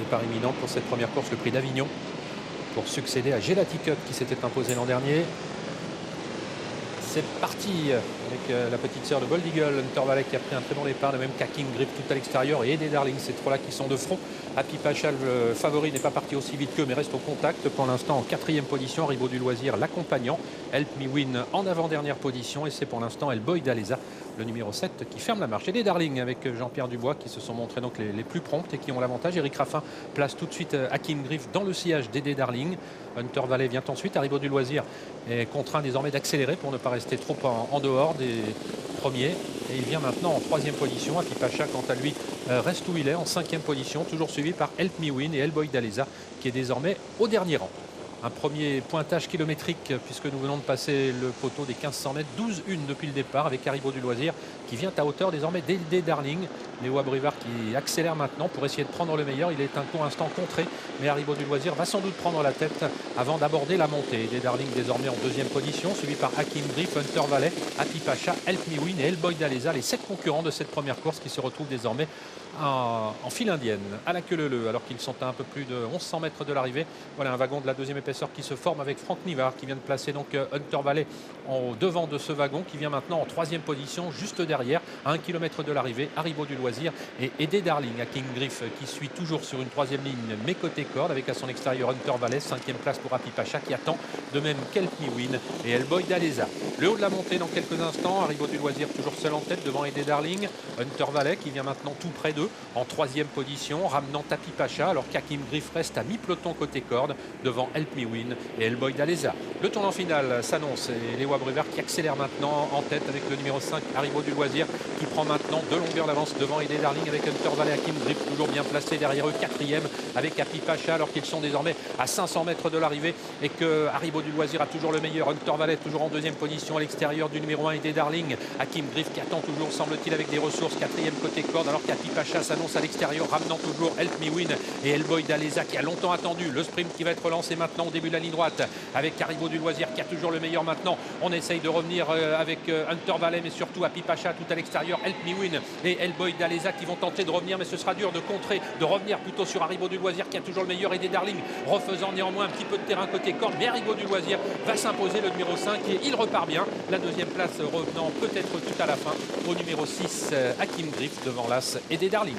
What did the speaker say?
départ imminent pour cette première course, le prix d'Avignon, pour succéder à Gelati Cup qui s'était imposé l'an dernier. C'est parti avec la petite sœur de Bold Eagle, Hunter Valley qui a pris un très bon départ, de même qu'Aking Grip tout à l'extérieur et Eddie Darling, ces trois-là qui sont de front. Happy Pacha, le favori, n'est pas parti aussi vite qu'eux mais reste au contact pour l'instant en 4e position. Ribot du Loisir l'accompagnant, Help Me Win en avant-dernière position et c'est pour l'instant El Boy d'Aleza, le numéro 7 qui ferme la marche. Eddie Darling avec Jean-Pierre Dubois qui se sont montrés donc les plus prompts et qui ont l'avantage. Eric Raffin place tout de suite Aking Grip dans le sillage d'Eddie Darling. Hunter Valley vient ensuite. Ribot du Loisir est contraint désormais d'accélérer pour ne pas rester trop en dehors des premiers. Et il vient maintenant en 3e position. Happy Pacha, quant à lui, reste où il est, en 5e position, toujours suivi par Help Me Win et El Boy d'Aleza, qui est désormais au dernier rang. Un premier pointage kilométrique puisque nous venons de passer le poteau des 1500 mètres, 12-1 depuis le départ avec Ribot du Loisir qui vient à hauteur désormais d'Eddie Darling. Léo Abrivard qui accélère maintenant pour essayer de prendre le meilleur. Il est un court instant contré, mais Ribot du Loisir va sans doute prendre la tête avant d'aborder la montée. Eddie Darling désormais en 2e position, suivi par Aking Grip, Hunter Valley, Happy Pacha, Help Me Win et El Boy d'Aleza, les 7 concurrents de cette première course qui se retrouvent désormais en file indienne, à la queue leu-leu, alors qu'ils sont à un peu plus de 1100 mètres de l'arrivée. Voilà un wagon de la 2e épaisseur qui se forme avec Franck Nivard qui vient de placer donc Hunter Valley au devant de ce wagon qui vient maintenant en 3e position, juste derrière, à 1 km de l'arrivée, Ribot du Loisir et Eddie Darling. Aking Griff qui suit toujours sur une 3e ligne, mais côté corde, avec à son extérieur Hunter Valley, 5e place pour Happy Pacha qui attend, de même qu'Help Me Win et El Boy d'Aleza. Le haut de la montée dans quelques instants, Ribot du Loisir toujours seul en tête devant Eddie Darling. Hunter Valley qui vient maintenant tout près d'eux en 3e position, ramenant Happy Pacha, alors qu'Aking Griff reste à mi-peloton côté corde devant Help Me Win et El Boy d'Aleza. Le tournant final s'annonce et Léo Abrivard qui accélère maintenant en tête avec le numéro 5 Ribot du Loisir qui prend maintenant 2 longueurs d'avance devant Eddie Darling avec Hunter Valley. Aking Griff toujours bien placé derrière eux, 4e avec Happy Pacha alors qu'ils sont désormais à 500 mètres de l'arrivée et que Ribot du Loisir a toujours le meilleur. Hunter Valley toujours en 2e position à l'extérieur du numéro 1 Eddie Darling. Aking Griff qui attend toujours, semble-t-il, avec des ressources, 4e côté corde alors qu'Happy Pacha s'annonce à l'extérieur, ramenant toujours Help Me Win et El Boy d'Aleza qui a longtemps attendu. Le sprint qui va être lancé maintenant au début de la ligne droite avec Ribot du Loisir qui a toujours le meilleur maintenant. On essaye de revenir avec Hunter Valley mais surtout Happy Pacha tout à l'extérieur, Help Me Win et El Boy d'Aleza qui vont tenter de revenir mais ce sera dur de contrer, de revenir plutôt sur Ribot du Loisir qui a toujours le meilleur. Eddie Darling refaisant néanmoins un petit peu de terrain côté corde, mais Ribot du Loisir va s'imposer, le numéro 5 et il repart bien. La 2e place revenant peut-être tout à la fin au numéro 6 Aking Grip devant l'As Eddie Darling.